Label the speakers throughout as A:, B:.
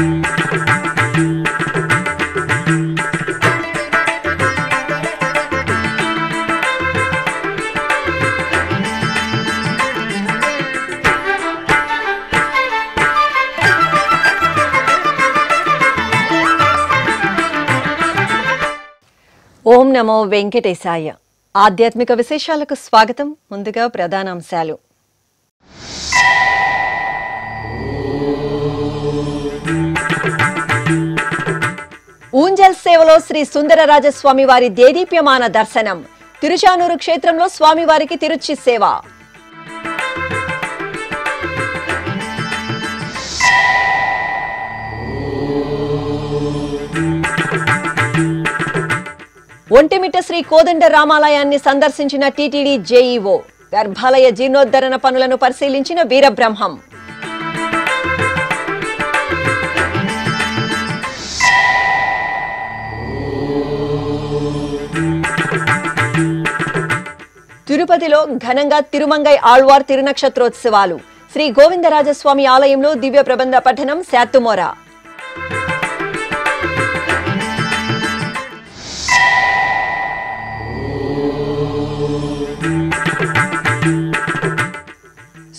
A: ఓం నమో వెంకటేశాయ. ఆధ్యాత్మిక విశేషాలకు స్వాగతం. ముందుగా ప్రధానాంశాలు. ఊంజల్ సేవలో శ్రీ సుందరరాజస్వామి వారి దేదీప్యమాన దర్శనం. తిరుచానూరు క్షేత్రంలో స్వామివారికి తిరుచి సేవ. ఒంటిమిట్ట శ్రీ కోదండ రామాలయాన్ని సందర్శించిన టీటీడీ జేఈఓ. గర్భాలయ జీర్ణోద్ధరణ పనులను పరిశీలించిన వీరబ్రహ్మం. తిరుపతిలో ఘనంగా తిరుమంగై ఆళ్వార్ తిరునక్షత్రోత్సవాలు. శ్రీ గోవిందరాజస్వామి ఆలయంలో దివ్య ప్రబంధ పఠనం శాత్తుమోర.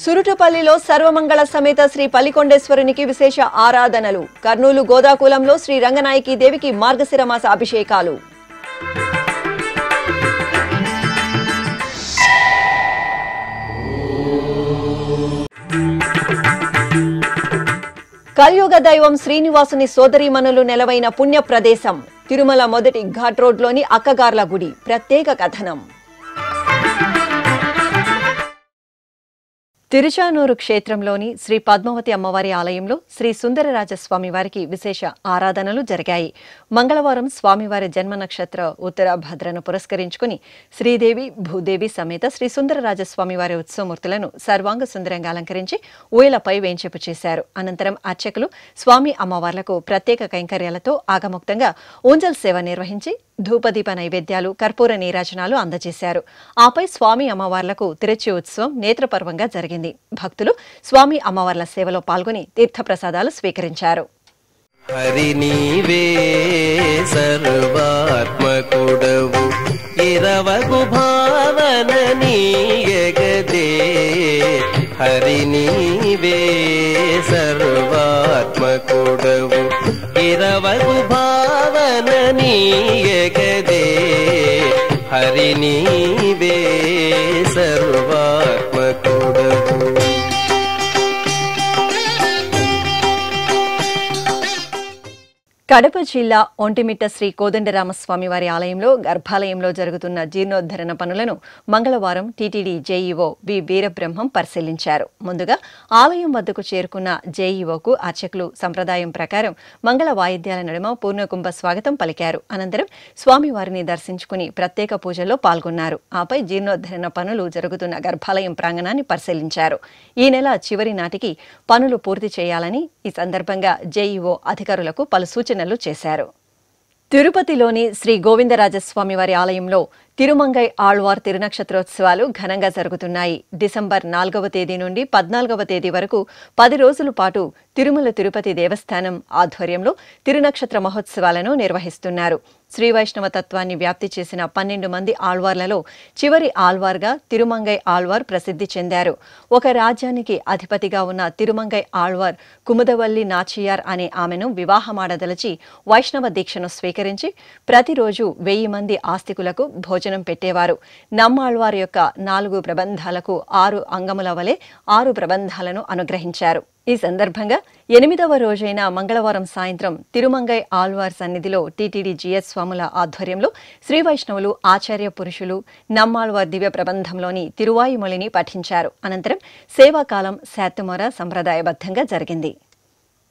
A: సురుటుపల్లిలో సర్వమంగళ సమేత శ్రీ పల్లికొండేశ్వరునికి విశేష ఆరాధనలు. కర్నూలు గోదాకులంలో శ్రీ రంగనాయకి దేవికి మార్గశిర మాస అభిషేకాలు. కలియుగ దైవం శ్రీనివాసుని సోదరీమణులు నెలవైన పుణ్య ప్రదేశం. తిరుమల మొదటి ఘాట్ రోడ్లోని అక్కగార్ల గుడి. ప్రత్యేక కథనం. తిరుచానూరు క్షేత్రంలోని శ్రీ పద్మావతి అమ్మవారి ఆలయంలో శ్రీ సుందరరాజస్వామి వారికి విశేష ఆరాధనలు జరిగాయి. మంగళవారం స్వామివారి జన్మ నక్షత్ర ఉత్తర భద్రను పురస్కరించుకుని శ్రీదేవి భూదేవి సమేత శ్రీ సుందరరాజస్వామి వారి ఉత్సవమూర్తులను సర్వాంగ సుందరంగా అలంకరించి ఊయలపై వేంచేపు చేశారు. అనంతరం అర్చకులు స్వామి అమ్మవార్లకు ప్రత్యేక కైంకర్యాలతో ఆగముక్తంగా ఊంజల్ సేవ నిర్వహించి ధూపదీప నైవేద్యాలు, కర్పూర నీరాజనాలు అందజేశారు. ఆపై స్వామి అమ్మవార్లకు తిరుచి ఉత్సవం నేత్రపర్వంగా జరిగింది. భక్తులు స్వామి అమ్మవార్ల సేవలో పాల్గొని తీర్థప్రసాదాలు స్వీకరించారు.
B: హరి నీవే సర్వాత్మకుడవు ఇరవగు భావన నీయగదే. హరి నీవే సర్వాత్మకుడవు ఇరవగు భావన నీయగదే. హరి నీవే సర్వాత్మకుడవు.
A: కడప జిల్లా ఒంటిమిట్ట శ్రీ కోదండరామస్వామి వారి ఆలయంలో గర్భాలయంలో జరుగుతున్న జీర్ణోద్ధరణ పనులను మంగళవారం టీటీడీ జేఈఓ వి వీరబ్రహ్మం పరిశీలించారు. ముందుగా ఆలయం వద్దకు చేరుకున్న జేఈఓకు అర్చకులు సంప్రదాయం ప్రకారం మంగళ వాయిద్యాల నడుమ పూర్ణకుంభ స్వాగతం పలికారు. అనంతరం స్వామివారిని దర్శించుకుని ప్రత్యేక పూజల్లో పాల్గొన్నారు. ఆపై జీర్ణోద్ధరణ పనులు జరుగుతున్న గర్భాలయం ప్రాంగణాన్ని పరిశీలించారు. ఈ నెల చివరి నాటికి పనులు పూర్తి చేయాలని ఈ సందర్భంగా జేఈఓ అధికారులకు పలు సూచనలు చేశారు. తిరుపతిలోని శ్రీ గోవిందరాజస్వామి వారి ఆలయంలో తిరుమంగై ఆళ్వార్ తిరునక్షత్రోత్సవాలు ఘనంగా జరుగుతున్నాయి. డిసెంబర్ 4వ తేదీ నుండి 14వ తేదీ వరకు 10 రోజుల పాటు తిరుమల తిరుపతి దేవస్థానం ఆధ్వర్యంలో తిరునక్షత్ర మహోత్సవాలను నిర్వహిస్తున్నారు. శ్రీ వైష్ణవ తత్వాన్ని వ్యాప్తి చేసిన 12 మంది ఆళ్వార్లలో చివరి ఆళ్వార్గా తిరుమంగై ఆళ్వార్ ప్రసిద్ధి చెందారు. ఒక రాజ్యానికి అధిపతిగా ఉన్న తిరుమంగై ఆళ్వార్ కుముదవల్లి నాచియార్ అనే ఆమెను వివాహమాడదలచి వైష్ణవ దీక్షను స్వీకరించి ప్రతిరోజు 1000 మంది ఆస్తికులకు భోజనం పెట్టేవారు. నమ్మాళ్వార్ యొక్క 4 ప్రబంధాలకు 6 అంగముల వలె 6 ప్రబంధాలను అనుగ్రహించారు. ఈ సందర్భంగా 8వ రోజైన మంగళవారం సాయంత్రం తిరుమంగై ఆళ్వార్ సన్నిధిలో టీటీడీ జీఎస్ స్వాముల ఆధ్వర్యంలో శ్రీ వైష్ణవులు ఆచార్య పురుషులు నమ్మాళ్వార్ దివ్య ప్రబంధంలోని తిరువాయుమొళిని పఠించారు. అనంతరం సేవాకాలం శాత్తుమోర సంప్రదాయబద్ధంగా జరిగింది.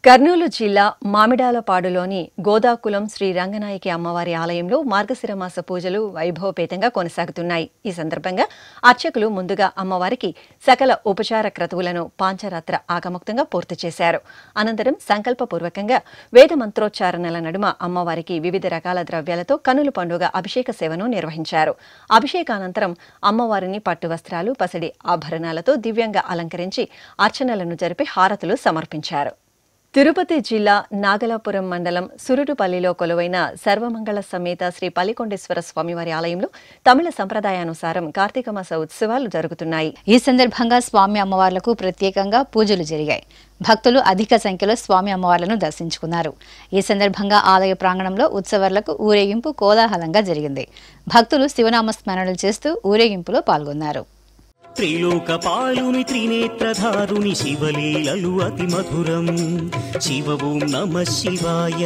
A: కర్నూలు జిల్లా మామిడాలపాడులోని గోదాకులం శ్రీ రంగనాయకి అమ్మవారి ఆలయంలో మార్గశిర మాస పూజలు వైభవపేతంగా కొనసాగుతున్నాయి. ఈ సందర్భంగా అర్చకులు ముందుగా అమ్మవారికి సకల ఉపచార క్రతువులను పాంచరాత్ర ఆగముక్తంగా పూర్తి చేశారు. అనంతరం సంకల్పపూర్వకంగా వేద మంత్రోచ్చారణల నడుమ అమ్మవారికి వివిధ రకాల ద్రవ్యాలతో కనుల పండుగ అభిషేక సేవను నిర్వహించారు. అభిషేకానంతరం అమ్మవారిని పట్టు వస్త్రాలు, పసిడి ఆభరణాలతో దివ్యంగా అలంకరించి అర్చనలను జరిపి హారతులు సమర్పించారు. తిరుపతి జిల్లా నాగలాపురం మండలం సురుటుపల్లిలో కొలువైన సర్వమంగళ సమేత శ్రీ పల్లికొండేశ్వర స్వామివారి ఆలయంలో తమిళ సంప్రదాయానుసారం కార్తీక మాస ఉత్సవాలు జరుగుతున్నాయి.
C: ఈ సందర్భంగా స్వామి అమ్మవార్లకు ప్రత్యేకంగా పూజలు జరిగాయి. భక్తులు అధిక సంఖ్యలో స్వామి అమ్మవార్లను దర్శించుకున్నారు. ఈ సందర్భంగా ఆలయ ప్రాంగణంలో ఉత్సవాలకు ఊరేగింపు కోలాహలంగా జరిగింది. భక్తులు శివనామ స్మరణలు చేస్తూ ఊరేగింపులో పాల్గొన్నారు.
D: త్రిలోకపాలుని త్రినేత్రధారుని శివలీలలు అతి మధురం. శివ ఓం నమః శివాయ.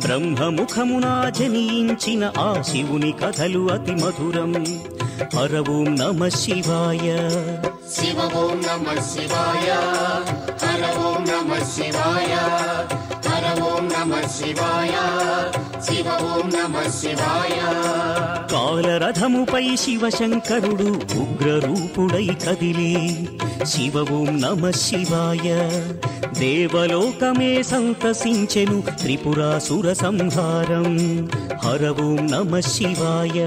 D: బ్రహ్మముఖమునా జనించిన ఆ శివుని కథలు అతి మధురం. హర ఓం నమః శివాయ.
E: శివ ఓం నమః శివాయ. హర ఓం నమః శివాయ. హర ఓం నమః శివాయ. శివ ఓం నమః శివాయ.
D: కాలరథముపై శివశంకరుడు ఉగ్రరూపుడై కదిలి శివ ఓం నమః శివాయ. దేవలోకమే సంతసించెను త్రిపురాసుర సంహారం. హర ఓం నమః శివాయ.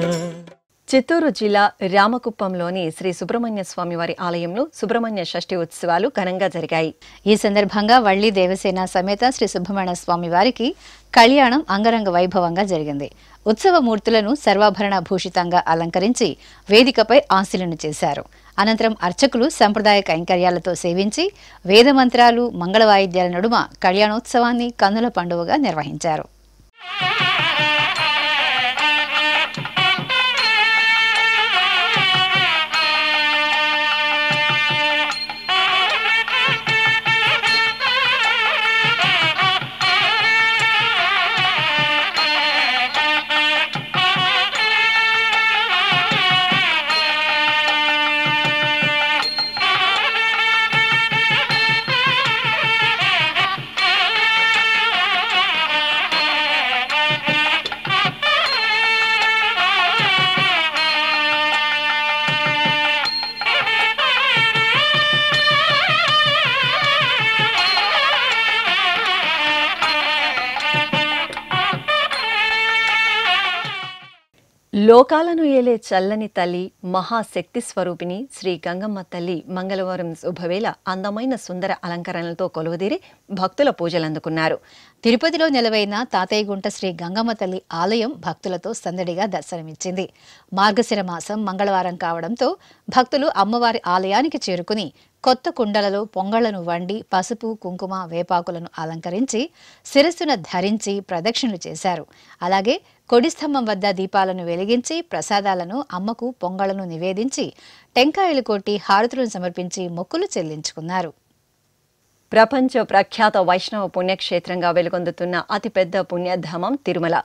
A: చిత్తూరు జిల్లా రామకుప్పంలోని శ్రీ సుబ్రహ్మణ్య స్వామివారి ఆలయంలో సుబ్రహ్మణ్య షష్ఠి ఉత్సవాలు ఘనంగా జరిగాయి.
C: ఈ సందర్భంగా వల్లి దేవసేన సమేత శ్రీ సుబ్రహ్మణ్య స్వామి వారికి కళ్యాణం అంగరంగ వైభవంగా జరిగింది. ఉత్సవ మూర్తులను సర్వాభరణ భూషితంగా అలంకరించి వేదికపై ఆశీలను చేశారు. అనంతరం అర్చకులు సంప్రదాయ కైంకర్యాలతో సేవించి వేదమంత్రాలు మంగళ వాయిద్యాల నడుమ కళ్యాణోత్సవాన్ని కన్నుల పండుగగా నిర్వహించారు.
A: లోకాలను ఏలే చల్లని తల్లి మహాశక్తి స్వరూపిణి శ్రీ గంగమ్మ తల్లి మంగళవారం శుభవేళ అందమైన సుందర అలంకరణలతో కొలువుదీరి భక్తుల పూజలందుకున్నారు. తిరుపతిలో నెలవైన తాతయ్యగుంట శ్రీ గంగమ్మ తల్లి ఆలయం భక్తులతో సందడిగా దర్శనమిచ్చింది. మార్గశిర మాసం మంగళవారం కావడంతో భక్తులు అమ్మవారి ఆలయానికి చేరుకుని కొత్త కుండలలో పొంగళ్లను వండి పసుపు కుంకుమ వేపాకులను అలంకరించి శిరస్సున ధరించి ప్రదక్షిణలు చేశారు. అలాగే కొడి స్తంభం వద్ద దీపాలను వెలిగించి ప్రసాదాలను అమ్మకు పొంగళ్లను నివేదించి టెంకాయలు కొట్టి హారతులను సమర్పించి మొక్కులు చెల్లించుకున్నారు. ప్రపంచ ప్రఖ్యాత వైష్ణవ పుణ్యక్షేత్రంగా వెలుగొందుతున్న అతిపెద్ద పుణ్యధామం తిరుమల.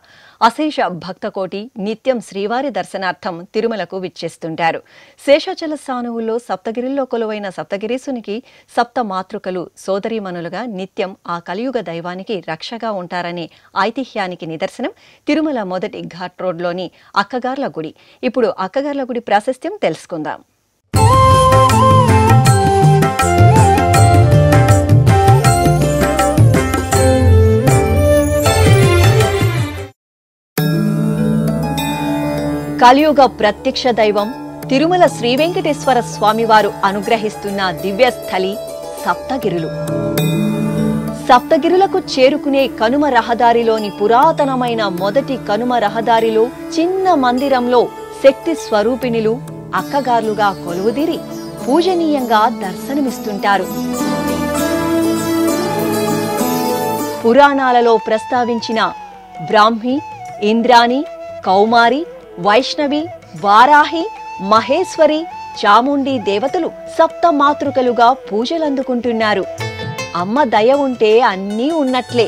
A: అశేష భక్తకోటి నిత్యం శ్రీవారి దర్శనార్థం తిరుమలకు విచ్చేస్తుంటారు. శేషాచల సానువుల్లో సప్తగిరిల్లో కొలువైన సప్తగిరీసునికి సప్త మాతృకలు సోదరీమణులుగా నిత్యం ఆ కలియుగ దైవానికి రక్షగా ఉంటారనే ఐతిహ్యానికి నిదర్శనం తిరుమల మొదటి ఘాట్ రోడ్లోని అక్కగార్ల గుడి. ఇప్పుడు అక్కగార్ల గుడి ప్రాశస్త్యం తెలుసుకుందాం. కలియుగ ప్రత్యక్ష దైవం తిరుమల శ్రీ వెంకటేశ్వర స్వామివారు అనుగ్రహిస్తున్న దివ్యస్థలి సప్తగిరులు. సప్తగిరులకు చేరుకునే కనుమ రహదారిలోని పురాతనమైన మొదటి కనుమ రహదారిలో చిన్న మందిరంలో శక్తి స్వరూపిణులు అక్కగార్లుగా కొలువుదీరి పూజనీయంగా దర్శనమిస్తుంటారు. పురాణాలలో ప్రస్తావించిన బ్రాహ్మి, ఇంద్రాణి, కౌమారి, వైష్ణవి, వారాహి, మహేశ్వరి, చాముండి దేవతలు సప్త మాతృకలుగా పూజలందుకుంటున్నారు. అమ్మ దయ ఉంటే అన్నీ ఉన్నట్లే.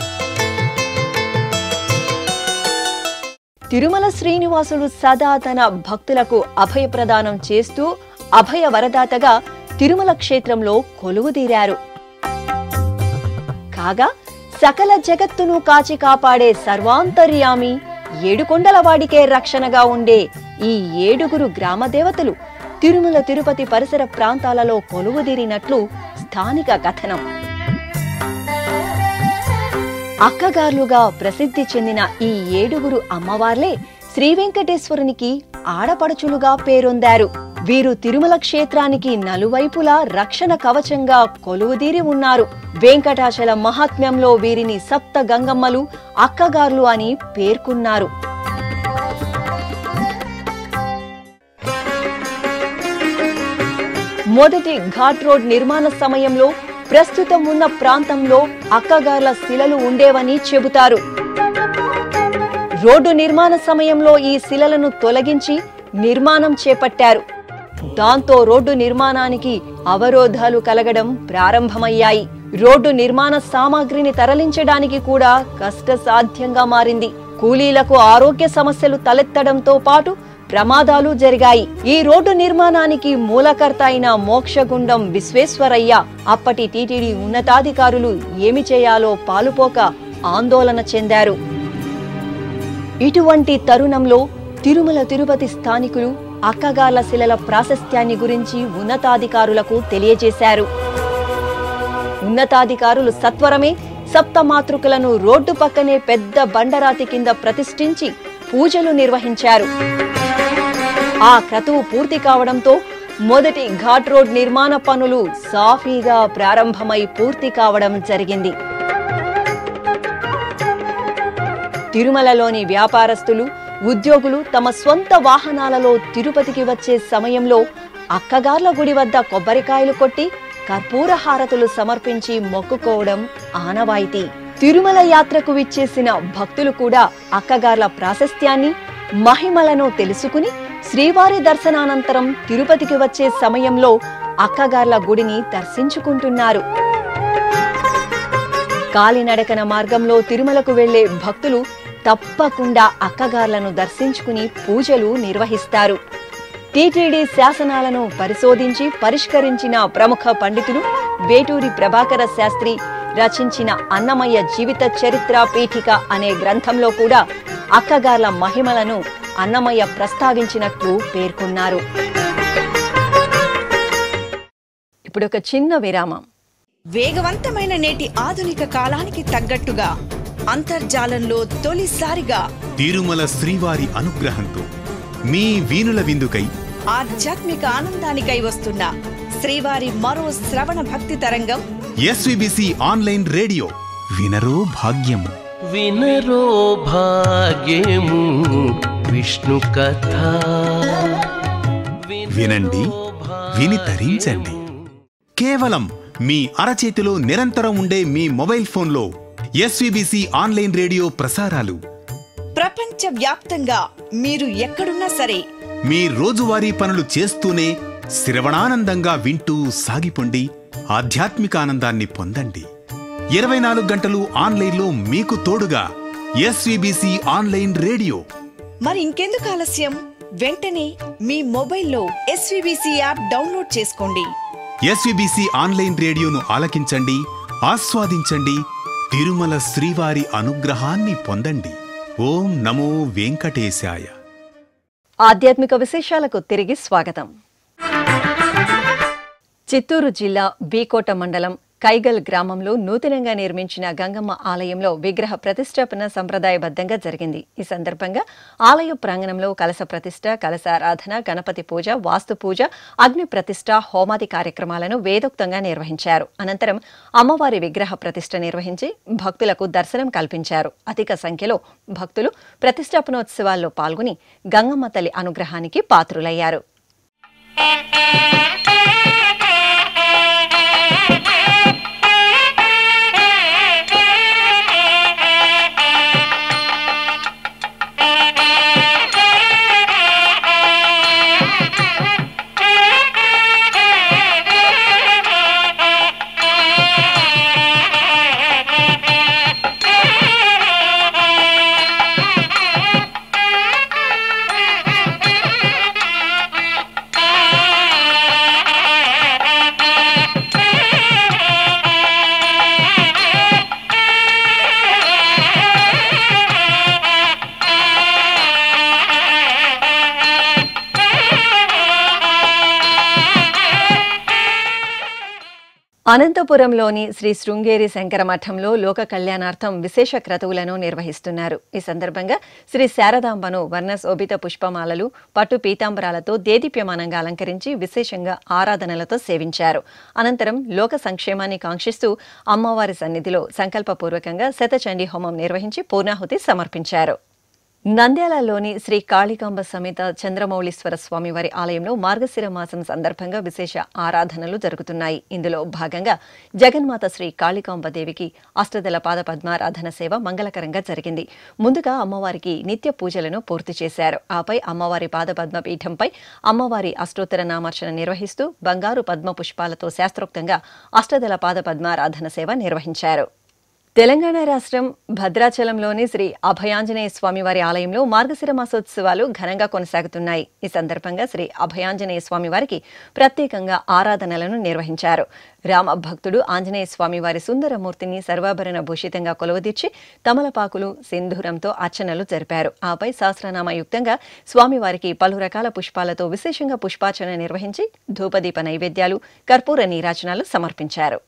A: తిరుమల శ్రీనివాసుడు సదా తన భక్తులకు అభయప్రదానం చేస్తూ అభయ వరదాతగా తిరుమల క్షేత్రంలో కొలువుదీరారు. కాగా సకల జగత్తును కాచి కాపాడే సర్వాంతర్యామి, ఏడుకొండలవాడికే రక్షణగా ఉండే ఈ ఏడుగురు గ్రామదేవతలు తిరుమల తిరుపతి పరిసర ప్రాంతాలలో కొలువుదీరినట్లు స్థానిక కథనం. అక్కగార్లుగా ప్రసిద్ధి చెందిన ఈ ఏడుగురు అమ్మవార్లే శ్రీ వెంకటేశ్వరునికి ఆడపడుచులుగా పేరొందారు. వీరు తిరుమల క్షేత్రానికి నలువైపులా రక్షణ కవచంగా కొలువుదీరి ఉన్నారు. వెంకటాచల మహాత్మ్యంలో వీరిని సప్త గంగమ్మలు, అక్కగార్లు అని పేర్కొన్నారు. మొదటి ఘాట్ రోడ్ నిర్మాణ సమయంలో ప్రస్తుతం ఉన్న ప్రాంతంలో అక్కగార్ల శిలలు ఉండేవని చెబుతారు. రోడ్డు నిర్మాణ సమయంలో ఈ శిలలను తొలగించి నిర్మాణం చేపట్టారు. దాంతో రోడ్డు నిర్మాణానికి అవరోధాలు కలగడం ప్రారంభమయ్యాయి. రోడ్డు నిర్మాణ సామాగ్రిని తరలించడానికి కూడా కష్టసాధ్యంగా మారింది. కూలీలకు ఆరోగ్య సమస్యలు తలెత్తడంతో పాటు ప్రమాదాలు జరిగాయి. ఈ రోడ్డు నిర్మాణానికి మూలకర్త అయిన మోక్షగుండం విశ్వేశ్వరయ్య అప్పటి టీటీడీ ఉన్నతాధికారులు ఏమి చేయాలో పాలుపోక ఆందోళన చెందారు. ఇటువంటి తరుణంలో తిరుమల తిరుపతి స్థానికులు అక్కగార్ల శిలల ప్రాశస్త్యాన్ని గురించి ఉన్నతాధికారులకు తెలియజేశారు. ఉన్నతాధికారులు సత్వరమే సప్తమాతృకలను రోడ్డు పక్కనే పెద్ద బండరాతి కింద ప్రతిష్ఠించి పూజలు నిర్వహించారు. ఆ క్రతువు పూర్తి కావడంతో మొదటి ఘాట్ రోడ్ నిర్మాణ పనులు సాఫీగా ప్రారంభమై పూర్తి కావడం జరిగింది. తిరుమలలోని వ్యాపారస్తులు, ఉద్యోగులు తమ స్వంత వాహనాలలో తిరుపతికి వచ్చే సమయంలో అక్కగార్ల గుడి వద్ద కొబ్బరికాయలు కొట్టి కర్పూర హారతులు సమర్పించి మొక్కుకోవడం ఆనవాయితీ. తిరుమల యాత్రకు విచ్చేసిన భక్తులు కూడా అక్కగార్ల ప్రాశస్త్యాన్ని, మహిమలను తెలుసుకుని శ్రీవారి దర్శనానంతరం తిరుపతికి వచ్చే సమయంలో అక్కగార్ల గుడిని దర్శించుకుంటున్నారు. కాలినడకన మార్గంలో తిరుమలకు వెళ్లే భక్తులు తప్పకుండా అక్కగార్లను దర్శించుకుని పూజలు నిర్వహిస్తారు. టీటీడీ శాసనాలను పరిశోధించి పరిష్కరించిన ప్రముఖ పండితులు వేటూరి ప్రభాకర శాస్త్రి రచించిన అన్నమయ్య జీవిత చరిత్ర పీఠిక అనే గ్రంథంలో కూడా అక్కగార్ల మహిమలను అన్నమయ్య ప్రస్తావించినట్లు పేర్కొన్నారు. ఇప్పుడు ఒక చిన్న విరామం.
F: వేగవంతమైన నేటి ఆధునిక కాలానికి తగ్గట్టుగా అంతర్జాలంలో తొలిసారిగా
G: తిరుమల శ్రీవారి అనుగ్రహంతో మీ వీణుల విందుకై
F: ఆధ్యాత్మిక ఆనందానికై వస్తున్న శ్రీవారి మరో శ్రవణ భక్తి తరంగం
G: ఎస్విబిసి ఆన్లైన్ రేడియో. వినరో భాగ్యము,
B: వినరో భాగ్యము విష్ణు కథ.
G: వినండి, విని తరించండి. కేవలం మీ అరచేతిలో నిరంతరం ఉండే మీ మొబైల్ ఫోన్లో ఎస్విబిసి ఆన్లైన్ రేడియో ప్రసారాలు
F: ప్రపంచ వ్యాప్తంగా మీరు ఎక్కడున్నా సరే
G: మీ రోజువారీ పనులు చేస్తూనే శ్రవణానందంగా వింటూ సాగిపోండి. ఆధ్యాత్మిక ఆనందాన్ని పొందండి. 24 గంటలు ఆన్లైన్లో మీకు తోడుగా ఎస్విబిసి ఆన్లైన్ రేడియో.
F: మరి ఇంకెందుకు ఆలస్యం? వెంటనే మీ మొబైల్లో ఎస్విబిసి యాప్ డౌన్లోడ్ చేసుకోండి.
G: ఎస్విబిసి ఆన్లైన్ రేడియోను ఆలకించండి, ఆస్వాదించండి. తిరుమల శ్రీవారి అనుగ్రహాన్ని పొందండి. ఓం నమో వెంకటేశాయ.
A: ఆధ్యాత్మిక విశేషాలకు తిరిగి స్వాగతం. చిత్తూరు జిల్లా బీకోట మండలం కైగల్ గ్రామంలో నూతనంగా నిర్మించిన గంగమ్మ ఆలయంలో విగ్రహ ప్రతిష్టాపన సంప్రదాయబద్ధంగా జరిగింది. ఈ సందర్భంగా ఆలయ ప్రాంగణంలో కలశ ప్రతిష్ట, కలశారాధన, గణపతి పూజ, వాస్తు పూజ, అగ్ని ప్రతిష్ట, హోమాది కార్యక్రమాలను వేదోక్తంగా నిర్వహించారు. అనంతరం అమ్మవారి విగ్రహ ప్రతిష్ట నిర్వహించి భక్తులకు దర్శనం కల్పించారు. అధిక సంఖ్యలో భక్తులు ప్రతిష్టాపనోత్సవాల్లో పాల్గొని గంగమ్మ తల్లి అనుగ్రహానికి పాత్రులయ్యారు. అనంతపురంలోని శ్రీ శృంగేరి శంకర మఠంలో లోక కళ్యాణార్థం విశేష క్రతువులను నిర్వహిస్తున్నారు. ఈ సందర్భంగా శ్రీ శారదాంబను వర్ణశోభిత పుష్పమాలలు, పట్టు పీతాంబరాలతో దేదీప్యమానంగా అలంకరించి విశేషంగా ఆరాధనలతో సేవించారు. అనంతరం లోక సంక్షేమాన్ని కాంక్షిస్తూ అమ్మవారి సన్నిధిలో సంకల్పపూర్వకంగా శతచండీ హోమం నిర్వహించి పూర్ణాహుతి సమర్పించారు. నంద్యాలలోని శ్రీ కాళికాంబ సమేత చంద్రమౌళీశ్వర స్వామివారి ఆలయంలో మార్గశిర మాసం సందర్భంగా విశేష ఆరాధనలు జరుగుతున్నాయి. ఇందులో భాగంగా జగన్మాత శ్రీ కాళికాంబదేవికి అష్టదళ పాద పద్మారాధన సేవ మంగళకరంగా జరిగింది. ముందుగా అమ్మవారికి నిత్య పూజలను పూర్తి చేశారు. ఆపై అమ్మవారి పాదపద్మ పీఠంపై అమ్మవారి అష్టోత్తర నామార్చన నిర్వహిస్తూ బంగారు పద్మ పుష్పాలతో శాస్త్రోక్తంగా అష్టదళ పాద పద్మారాధన సేవ నిర్వహించారు. తెలంగాణ రాష్ట్రం భద్రాచలంలోని శ్రీ అభయాంజనేయ స్వామివారి ఆలయంలో మార్గశిర మాసోత్సవాలు ఘనంగా కొనసాగుతున్నాయి. ఈ సందర్భంగా శ్రీ అభయాంజనేయ స్వామివారికి ప్రత్యేకంగా ఆరాధనలను నిర్వహించారు. రామ భక్తుడు ఆంజనేయ స్వామివారి సుందరమూర్తిని సర్వాభరణ భూషితంగా కొలువదీర్చి తమలపాకులు, సింధూరంతో అర్చనలు జరిపారు. ఆపై సహస్రనామయుక్తంగా స్వామివారికి పలు రకాల పుష్పాలతో విశేషంగా పుష్పార్చన నిర్వహించి ధూపదీప నైవేద్యాలు, కర్పూర నీరాజనాలు సమర్పించారు.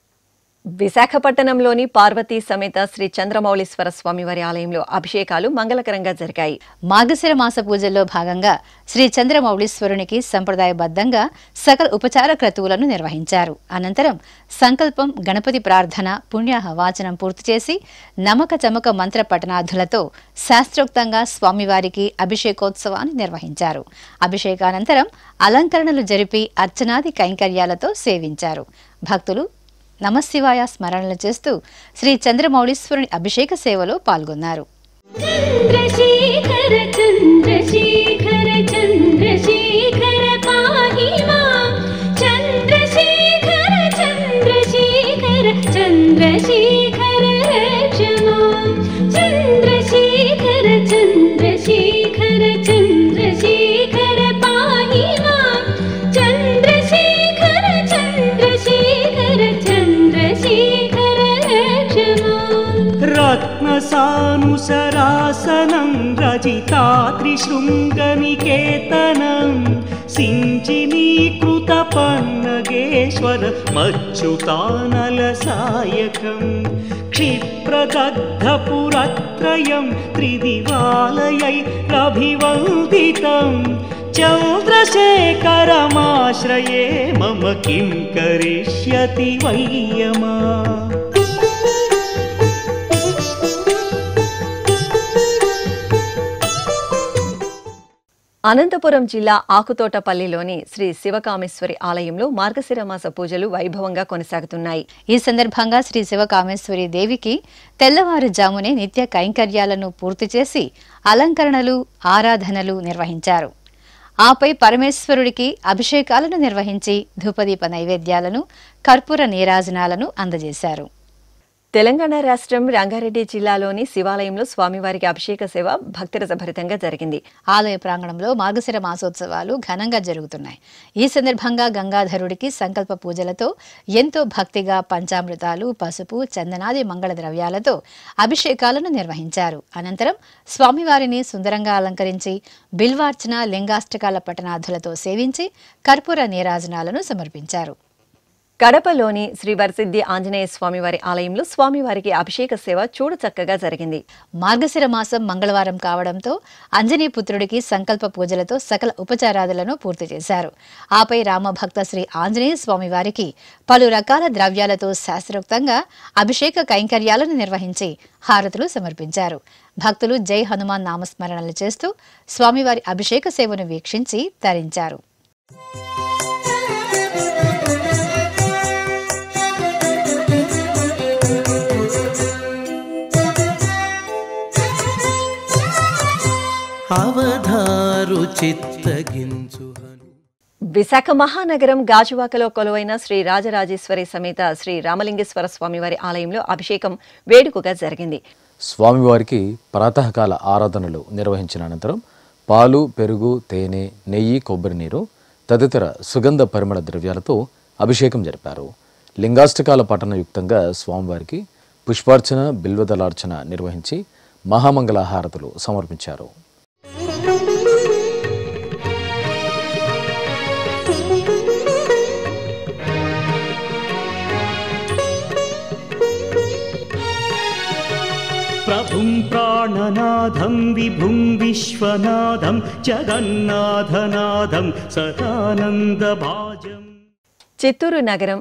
A: విశాఖపట్నంలోని పార్వతీ సమేత శ్రీ చంద్రమౌళీశ్వర స్వామివారి ఆలయంలో అభిషేకాలు మంగళకరంగా జరిగాయి.
C: మార్గశిర మాస పూజల్లో భాగంగా శ్రీ చంద్రమౌళీశ్వరునికి సంప్రదాయబద్ధంగా సకల ఉపచార క్రతువులను నిర్వహించారు. అనంతరం సంకల్పం, గణపతి ప్రార్థన, పుణ్యాహ వాచనం పూర్తి చేసి నమక చమక మంత్ర పఠనాదులతో శాస్త్రోక్తంగా స్వామివారికి అభిషేకోత్సవాన్ని నిర్వహించారు. అభిషేకానంతరం అలంకరణలు జరిపి అర్చనాది కైంకర్యాలతో సేవించారు. భక్తులు నమశివాయ స్మరణలు చేస్తూ శ్రీ చంద్రమౌళీశ్వరుని అభిషేక సేవలో పాల్గొన్నారు.
H: చంద్రశేఖర చంద్రశేఖర చంద్రశేఖర పాహి మాం, చంద్రశేఖర చంద్రశేఖర చంద్రశేఖర రక్ష మాం, చంద్రశేఖర చంద్రశేఖర చంద్రశేఖర పాహి మాం, చంద్రశేఖర చంద్రశేఖర చంద్రశేఖర రక్ష మాం.
D: రత్నసానుసరాసనం రజితాత్రిశృంగనికేతనం సించినీకృత పన్నగేశ్వర మచ్యుతానలసాయకం క్షిప్రదగ్ధపురత్రయం త్రిదివాలయైరభివందితం చంద్రశేఖరమాశ్రయే మమ కిం కరిష్యతి వయ్యమా.
A: అనంతపురం జిల్లా ఆకుతోటపల్లిలోని శ్రీ శివకామేశ్వరి ఆలయంలో మార్గశిర మాస పూజలు వైభవంగా కొనసాగుతున్నాయి.
C: ఈ సందర్భంగా శ్రీ శివకామేశ్వరి దేవికి తెల్లవారుజామునే నిత్య కైంకర్యాలను పూర్తి చేసి అలంకరణలు, ఆరాధనలు నిర్వహించారు. ఆపై పరమేశ్వరుడికి అభిషేకాలను నిర్వహించి ధూపదీప నైవేద్యాలను, కర్పూర నీరాజనాలను అందజేశారు.
A: తెలంగాణ రాష్ట్రం రంగారెడ్డి జిల్లాలోని శివాలయంలో స్వామివారికి అభిషేక సేవ భక్తిరసభరితంగా జరిగింది.
C: ఆలయ ప్రాంగణంలో మార్గశిర మాసోత్సవాలు ఘనంగా జరుగుతున్నాయి. ఈ సందర్భంగా గంగాధరుడికి సంకల్ప పూజలతో ఎంతో భక్తిగా పంచామృతాలు, పసుపు, చందనాది మంగళ ద్రవ్యాలతో అభిషేకాలను నిర్వహించారు. అనంతరం స్వామివారిని సుందరంగా అలంకరించి బిల్వార్చన, లింగాష్టకాల పఠనాదులతో సేవించి కర్పూర నీరాజనాలను సమర్పించారు.
A: కడపలోని శ్రీ వరసిద్ధి ఆంజనేయ స్వామివారి ఆలయంలో స్వామివారికి అభిషేక సేవ చూడచక్కగా జరిగింది.
C: మార్గశిర మాసం మంగళవారం కావడంతో అంజనీపుత్రుడికి సంకల్ప పూజలతో సకల ఉపచారాదులను పూర్తి చేశారు. ఆపై రామభక్త శ్రీ ఆంజనేయ స్వామివారికి పలు రకాల ద్రవ్యాలతో శాస్త్రోక్తంగా అభిషేక కైంకర్యాలను నిర్వహించి హారతులు సమర్పించారు. భక్తులు జై హనుమాన్ నామస్మరణలు చేస్తూ స్వామివారి అభిషేక సేవను వీక్షించి తరించారు.
B: అవధారు చిత్తగించు.
A: విశాఖ మహానగరం గాజువాకలో కొలువైన శ్రీ రాజరాజేశ్వరి సమేత శ్రీ రామలింగేశ్వర స్వామివారి ఆలయంలో అభిషేకం వేడుకగా జరిగింది.
I: స్వామివారికి ప్రాతకాల ఆరాధనలు నిర్వహించిన అనంతరం పాలు, పెరుగు, తేనె, నెయ్యి, కొబ్బరి నీరు తదితర సుగంధ పరిమళ ద్రవ్యాలతో అభిషేకం జరిపారు. లింగాష్టకాల పఠనయుక్తంగా స్వామివారికి పుష్పార్చన, బిల్వదళార్చన నిర్వహించి మహామంగళ హారతులు సమర్పించారు.
D: ప్రభుం ప్రాణనాథం విభుం విశ్వనాథం జగన్నాథనాథం సదానందభాజం.
A: చిత్తూరు నగరం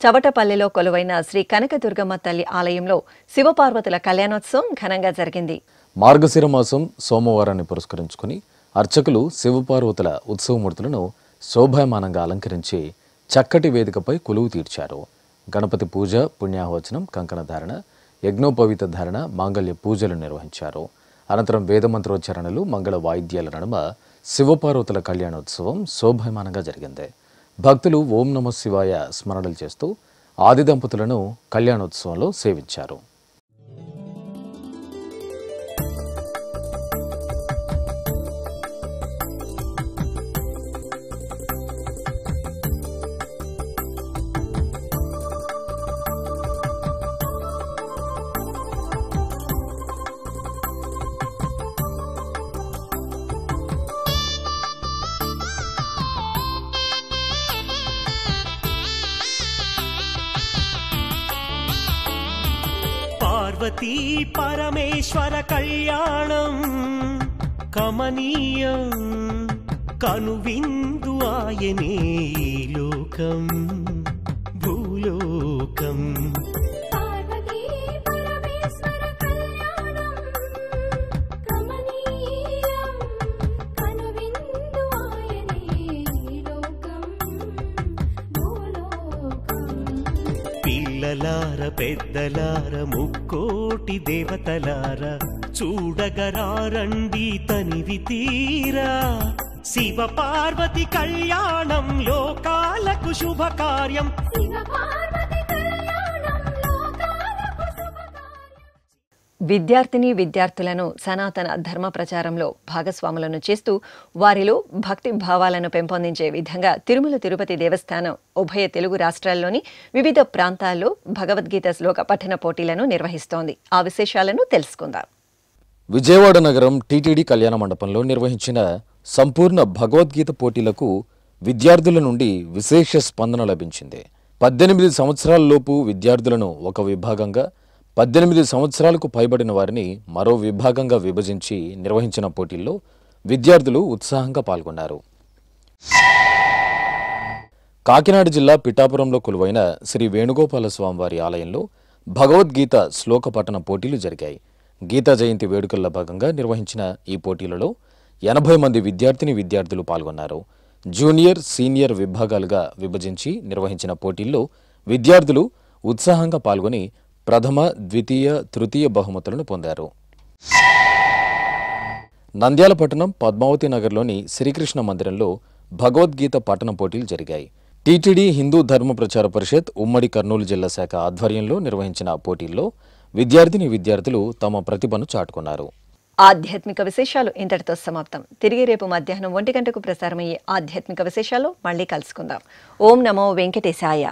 A: చవటపల్లిలో కొలువైన శ్రీ కనకదుర్గమ్మ తల్లి ఆలయంలో శివపార్వతుల కళ్యాణోత్సవం ఘనంగా జరిగింది.
I: మార్గశిర మాసం సోమవారాన్ని పురస్కరించుకుని అర్చకులు శివపార్వతుల ఉత్సవమూర్తులను శోభాయమానంగా అలంకరించి చక్కటి వేదికపై కొలువు తీర్చారు. గణపతి పూజ, పుణ్యాహవచనం, కంకణ ధారణ, యజ్ఞోపవీత ధారణ, మాంగళ్య పూజలు నిర్వహించారు. అనంతరం వేదమంత్రోచ్చారణలు, మంగళ వాయిద్యాల నడుమ శివపార్వతుల కళ్యాణోత్సవం శోభాయమానంగా జరిగింది. భక్తులు ఓం నమః శివాయ స్మరణలు చేస్తూ ఆది దంపతులను కళ్యాణోత్సవంలో సేవించారు.
D: పార్వతీ పరమేశ్వర కళ్యాణం కమనీయం కనువిందు ఆయనే లోకం భూలోకం. పిల్లలార పెద్దలార ముక్కోటి దేవతలార చూడగరారండి తనివి తీరా. శివ పార్వతి కళ్యాణం లోకాలకు శుభకార్యం.
A: విద్యార్థిని విద్యార్థులను సనాతన ధర్మ ప్రచారంలో భాగస్వాములను చేస్తూ వారిలో భక్తి భావాలను పెంపొందించే విధంగా తిరుమల తిరుపతి దేవస్థానం ఉభయ తెలుగు రాష్ట్రాల్లోని వివిధ ప్రాంతాల్లో భగవద్గీత శ్లోక పఠన పోటీలను నిర్వహిస్తోంది. ఆ విశేషాలను తెలుసుకుందాం.
I: విజయవాడ నగరం టీటీడీ కళ్యాణ మండపంలో నిర్వహించిన సంపూర్ణ భగవద్గీత పోటీలకు విద్యార్థుల నుండి విశేష స్పందన లభించింది. 18 సంవత్సరాలలోపు విద్యార్థులను ఒక విభాగంగా, 18 సంవత్సరాలకు పైబడిన వారిని మరో విభాగంగా విభజించి నిర్వహించిన పోటీల్లో విద్యార్థులు ఉత్సాహంగా పాల్గొన్నారు. కాకినాడ జిల్లా పిఠాపురంలో కొలువైన శ్రీ వేణుగోపాల స్వామివారి ఆలయంలో భగవద్గీత శ్లోక పఠన పోటీలు జరిగాయి. గీతా జయంతి వేడుకల్లో భాగంగా నిర్వహించిన ఈ పోటీలలో 80 మంది విద్యార్థిని విద్యార్థులు పాల్గొన్నారు. జూనియర్, సీనియర్ విభాగాలుగా విభజించి నిర్వహించిన పోటీల్లో విద్యార్థులు ఉత్సాహంగా పాల్గొని ప్రథమ, ద్వితీయ, తృతీయ బహుమతులను పొందారు. నంద్యాల పట్టణం పద్మావతి నగర్లోని శ్రీకృష్ణ మందిరంలో భగవద్గీత పఠన పోటీలు జరిగాయి. టీటీడీ హిందూ ధర్మ ప్రచార పరిషత్ ఉమ్మడి కర్నూలు జిల్లా శాఖ ఆధ్వర్యంలో నిర్వహించిన పోటీల్లో విద్యార్థిని విద్యార్థులు తమ ప్రతిభను చాటుకున్నారు.
A: ఆధ్యాత్మిక విశేషాలు ఇంతటితో సమాప్తం. తిరిగి రేపు మధ్యాహ్నం 1 గంటకు ప్రసారమయ్యే ఆధ్యాత్మిక విశేషాలు మళ్ళీ కలుసుకుందాం. ఓం నమో వెంకటేశాయ.